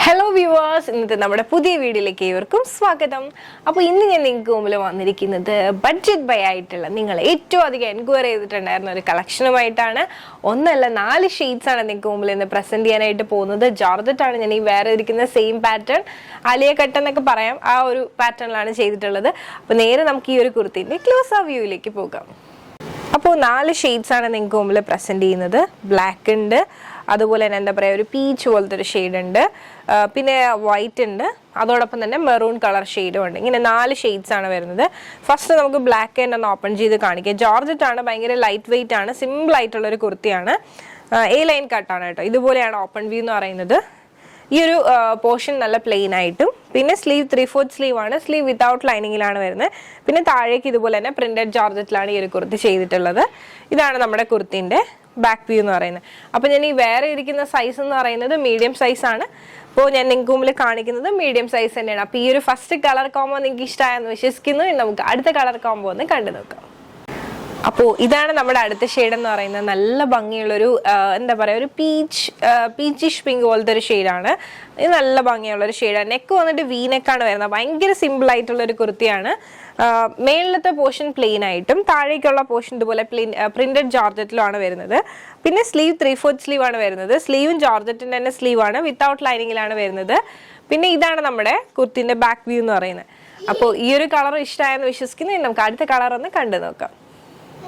Hello viewers, ഇന്നത്തെ നമ്മുടെ പുതിയ വീഡിയോയിലേക്ക് ഏവർക്കും സ്വാഗതം. അപ്പോൾ ഇന്ന് ഞാൻ നിങ്ങൾക്ക് മുമ്പിൽ വന്നിരിക്കുന്നത് ബഡ്ജറ്റ് ബൈ ആയിട്ടുള്ള നിങ്ങൾ ഏറ്റവും അധികം എൻക്വയറി ചെയ്തിട്ടുണ്ടായിരുന്ന ഒരു കളക്ഷനുമായിട്ടാണ്. ഒന്നല്ല 4 ഷെയ്ഡ്സ് ആണ് നിങ്ങൾക്ക് മുമ്പിൽ ഇന്ന് പ്രസന്റ് ചെയ്യാനായിട്ട് പോകുന്നത്. ജോർജറ്റ് ആണ് ഞാൻ ഈ വേറെ ഇരിക്കുന്ന സെയിം പാറ്റേൺ അലിയ കട്ട് എന്നൊക്കെ പറയാം, ആ ഒരു പാറ്റേണിലാണ് ചെയ്തിട്ടുള്ളത്. അപ്പോൾ നേരെ നമുക്ക് ഈ ഒരു കുർത്തിന്റെ ക്ലോസ് ആ വ്യൂയിലേക്ക് പോകാം. അപ്പോൾ 4 ഷെയ്ഡ്സ് ആണ് നിങ്ങൾക്ക് മുമ്പിൽ പ്രസന്റ് ചെയ്യുന്നത്. ബ്ലാക്ക് ഉണ്ട്, അതുപോലെ തന്നെ എന്താ പറയുക ഒരു പീച്ച് പോലത്തെ ഒരു ഷെയ്ഡ് ഉണ്ട്, പിന്നെ വൈറ്റ് ഉണ്ട്, അതോടൊപ്പം തന്നെ മെറൂൺ കളർ ഷെയ്ഡും ഉണ്ട്. ഇങ്ങനെ 4 ഷെയ്ഡ്സ് ആണ് വരുന്നത്. ഫസ്റ്റ് നമുക്ക് ബ്ലാക്ക് തന്നെ ഒന്ന് ഓപ്പൺ ചെയ്ത് കാണിക്കാം. ജോർജറ്റ് ആണ്, ഭയങ്കര ലൈറ്റ് വെയിറ്റ് ആണ്, സിമ്പിൾ ആയിട്ടുള്ളൊരു കുർത്തിയാണ്. എ ലൈൻ കട്ടാണ് കേട്ടോ. ഇതുപോലെയാണ് ഓപ്പൺ വ്യൂ എന്ന് പറയുന്നത്. ഈ ഒരു പോർഷൻ നല്ല പ്ലെയിൻ ആയിട്ടും, പിന്നെ സ്ലീവ് 3/4 സ്ലീവ് ആണ്, സ്ലീവ് വിത്തൗട്ട് ലൈനിങ്ങിലാണ് വരുന്നത്. പിന്നെ താഴേക്ക് ഇതുപോലെ തന്നെ പ്രിന്റഡ് ജോർജറ്റിലാണ് ഈ ഒരു കുർത്തി ചെയ്തിട്ടുള്ളത്. ഇതാണ് നമ്മുടെ കുർത്തിന്റെ ബാക്ക് വ്യൂ എന്ന് പറയുന്നത്. അപ്പോൾ ഞാൻ ഈ വേറെ ഇരിക്കുന്ന സൈസ് എന്ന് പറയുന്നത് മീഡിയം സൈസ് ആണ്. അപ്പോൾ ഞാൻ നിങ്ങൾക്ക് മുമ്പിൽ കാണിക്കുന്നത് മീഡിയം സൈസ് തന്നെയാണ്. അപ്പോൾ ഈ ഒരു ഫസ്റ്റ് കളർ കോംബോ നിങ്ങൾക്ക് ഇഷ്ടമായെന്ന് വിശ്വസിക്കുന്നു. നമുക്ക് അടുത്ത കളർ കോംബോ ഒന്ന് കണ്ടു നോക്കാം. അപ്പോൾ ഇതാണ് നമ്മുടെ അടുത്ത ഷെയ്ഡ് എന്ന് പറയുന്നത്. നല്ല ഭംഗിയുള്ളൊരു എന്താ പറയുക ഒരു പീച്ചിഷ് പിങ്ക് പോലത്തെ ഒരു ഷെയ്ഡാണ്. ഇത് നല്ല ഭംഗിയുള്ളൊരു ഷെയ്ഡാണ്. നെക്ക് വന്നിട്ട് വി നെക്കാണ് വരുന്നത്. ഭയങ്കര സിമ്പിൾ ആയിട്ടുള്ളൊരു കുർത്തിയാണ്. മേളിലത്തെ പോർഷൻ പ്ലെയിൻ ആയിട്ടും താഴേക്കുള്ള പോർഷൻ ഇതുപോലെ പ്രിന്റഡ് ജോർജറ്റിലുമാണ് വരുന്നത്. പിന്നെ സ്ലീവ് 3/4 സ്ലീവ് ആണ് വരുന്നത്. സ്ലീവും ജോർജറ്റിന്റെ തന്നെ സ്ലീവ് ആണ്, വിത്തൗട്ട് ലൈനിങ്ങിലാണ് വരുന്നത്. പിന്നെ ഇതാണ് നമ്മുടെ കുർത്തിന്റെ ബാക്ക് വ്യൂ എന്ന് പറയുന്നത്. അപ്പോൾ ഈ ഒരു കളർ ഇഷ്ടമായെന്ന് വിശ്വസിക്കുന്നു. നമുക്ക് അടുത്ത കളർ ഒന്ന് കണ്ടു നോക്കാം.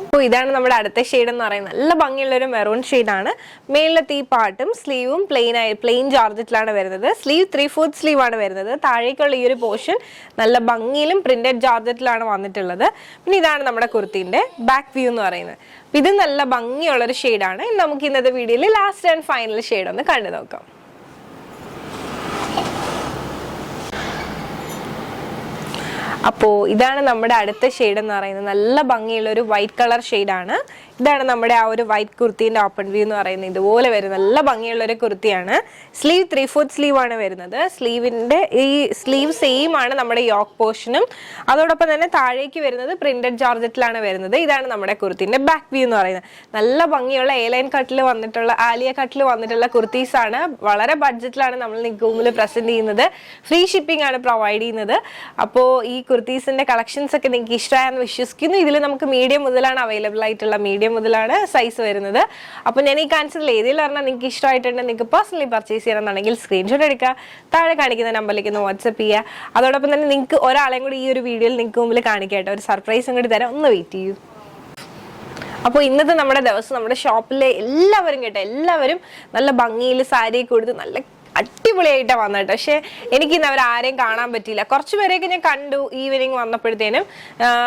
അപ്പോൾ ഇതാണ് നമ്മുടെ അടുത്ത ഷെയ്ഡ് എന്ന് പറയുന്നത്. നല്ല ഭംഗിയുള്ളൊരു മെറൂൺ ഷെയ്ഡാണ്. മേളിലത്തെ ഈ പാർട്ടും സ്ലീവും പ്ലെയിൻ ജോർജറ്റിലാണ് വരുന്നത്. സ്ലീവ് 3/4 സ്ലീവ് ആണ് വരുന്നത്. താഴേക്കുള്ള ഈ ഒരു പോർഷൻ നല്ല ഭംഗിയിലും പ്രിന്റഡ് ജോർജറ്റിലാണ് വന്നിട്ടുള്ളത്. പിന്നെ ഇതാണ് നമ്മുടെ കുർത്തിന്റെ ബാക്ക് വ്യൂ എന്ന് പറയുന്നത്. ഇത് നല്ല ഭംഗിയുള്ളൊരു ഷെയ്ഡാണ്. നമുക്ക് ഇന്നത്തെ വീഡിയോയിൽ ലാസ്റ്റ് ആൻഡ് ഫൈനൽ ഷെയ്ഡ് ഒന്ന് കണ്ടു നോക്കാം. അപ്പോൾ ഇതാണ് നമ്മുടെ അടുത്ത ഷെയ്ഡ് എന്ന് പറയുന്നത്. നല്ല ഭംഗിയുള്ള ഒരു വൈറ്റ് കളർ ഷെയ്ഡാണ്. ഇതാണ് നമ്മുടെ ആ ഒരു വൈറ്റ് കുർത്തിന്റെ ഓപ്പൺ വ്യൂ എന്ന് പറയുന്നത്. ഇതുപോലെ വരുന്ന നല്ല ഭംഗിയുള്ള ഒരു കുർത്തിയാണ്. സ്ലീവ് 3/4 സ്ലീവ് ആണ് വരുന്നത്. സ്ലീവിന്റെ ഈ സ്ലീവ് സെയിം ആണ് നമ്മുടെ യോക്ക് പോർഷനും. അതോടൊപ്പം തന്നെ താഴേക്ക് വരുന്നത് പ്രിന്റഡ് ജോർജറ്റിലാണ് വരുന്നത്. ഇതാണ് നമ്മുടെ കുർത്തിന്റെ ബാക്ക് വ്യൂ എന്ന് പറയുന്നത്. നല്ല ഭംഗിയുള്ള എ ലൈൻ കട്ടിൽ വന്നിട്ടുള്ള ആലിയ കട്ടിൽ വന്നിട്ടുള്ള കുർത്തീസ് ആണ്. വളരെ ബഡ്ജറ്റിലാണ് നമ്മൾ നിങ്ങൾക്ക് മുമ്പിൽ പ്രസന്റ് ചെയ്യുന്നത്. ഫ്രീ ഷിപ്പിംഗ് ആണ് പ്രൊവൈഡ് ചെയ്യുന്നത്. അപ്പോൾ ഈ കുർത്തീസിന്റെ കളക്ഷൻസ് ഒക്കെ നിങ്ങൾക്ക് ഇഷ്ടമായെന്ന് വിശ്വസിക്കുന്നു. ഇതിൽ നമുക്ക് മീഡിയം മുതലാണ് അവൈലബിൾ ആയിട്ടുള്ള, മീഡിയം മുതലാണ് സൈസ് വരുന്നത്. അപ്പോൾ ഞാൻ ഈ കാണിച്ചതിൽ ഏതെങ്കിലും പറഞ്ഞാൽ നിങ്ങൾക്ക് ഇഷ്ടമായിട്ടുണ്ട്, നിങ്ങൾക്ക് പേഴ്സണലി പർച്ചേസ് ചെയ്യണമെന്നുണ്ടെങ്കിൽ സ്ക്രീൻഷോട്ട് എടുക്കുക, താഴെ കാണിക്കുന്ന നമ്പറിലേക്ക് ഒന്ന് വാട്സ്ആപ്പ് ചെയ്യുക. അതോടൊപ്പം തന്നെ നിങ്ങൾക്ക് ഒരാളെയും കൂടി ഈ ഒരു വീഡിയോയിൽ നിങ്ങൾക്ക് മുമ്പിൽ കാണിക്കട്ടെ, ഒരു സർപ്രൈസും കൂടി തരാം, ഒന്ന് വെയിറ്റ് ചെയ്യൂ. അപ്പോൾ ഇന്നത്തെ നമ്മുടെ ദിവസം നമ്മുടെ ഷോപ്പിലെ എല്ലാവരും നല്ല ഭംഗിയിൽ സാരി കൊടുത്ത് നല്ല അടിപൊളിയായിട്ടാണ് വന്നിട്ട്. പക്ഷെ എനിക്ക് ഇന്ന് അവരാരെയും കാണാൻ പറ്റിയില്ല. കുറച്ച് പേരെയൊക്കെ ഞാൻ കണ്ടു ഈവനിങ് വന്നപ്പോഴത്തേനും.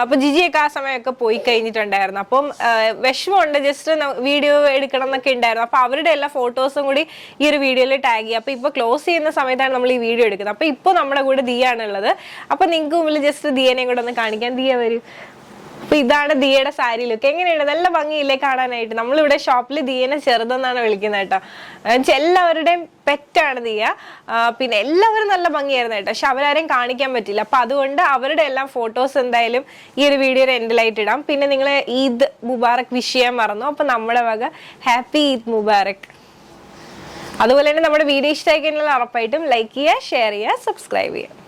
അപ്പോൾ ജിജിയൊക്കെ ആ സമയമൊക്കെ പോയി കഴിഞ്ഞിട്ടുണ്ടായിരുന്നു. അപ്പം വിഷമമുണ്ട്, ജസ്റ്റ് വീഡിയോ എടുക്കണം എന്നൊക്കെ ഉണ്ടായിരുന്നു. അപ്പോൾ അവരുടെ എല്ലാ ഫോട്ടോസും കൂടി ഈ ഒരു വീഡിയോയിൽ ടാഗ് ചെയ്യുക. അപ്പോൾ ഇപ്പോൾ ക്ലോസ് ചെയ്യുന്ന സമയത്താണ് നമ്മൾ ഈ വീഡിയോ എടുക്കുന്നത്. അപ്പോൾ ഇപ്പോൾ നമ്മുടെ കൂടെ ദിയാണുള്ളത്. അപ്പോൾ നിങ്ങൾക്ക് മുമ്പിൽ ജസ്റ്റ് ദിയനെയും കൂടെ ഒന്ന് കാണിക്കാൻ. ദിയ വരും. അപ്പൊ ഇതാണ് ദിയയുടെ സാരി ലുക്ക്. എങ്ങനെയുണ്ട്? നല്ല ഭംഗിയില്ലേ കാണാനായിട്ട്? നമ്മളിവിടെ ഷോപ്പിൽ ദിയനെ ചെറുതെന്നാണ് വിളിക്കുന്നത് കേട്ടോ. എല്ലാവരുടെയും പെറ്റാണ് ദിയ. പിന്നെ എല്ലാവരും നല്ല ഭംഗിയായിരുന്നു കേട്ടോ. പക്ഷെ അവരാരെയും കാണിക്കാൻ പറ്റില്ല. അപ്പൊ അതുകൊണ്ട് അവരുടെ എല്ലാം ഫോട്ടോസ് എന്തായാലും ഈ ഒരു വീഡിയോയുടെ എൻഡിലായിട്ട് ഇടാം. പിന്നെ നിങ്ങൾ ഈദ് മുബാറക് വിഷ് ചെയ്യാൻ മറന്നു. അപ്പൊ നമ്മുടെ വക ഹാപ്പി ഈദ് മുബാറക്. അതുപോലെ തന്നെ നമ്മുടെ വീഡിയോ ഇഷ്ടമായി കഴിഞ്ഞാൽ ഉറപ്പായിട്ടും ലൈക്ക് ചെയ്യുക, ഷെയർ ചെയ്യുക, സബ്സ്ക്രൈബ് ചെയ്യുക.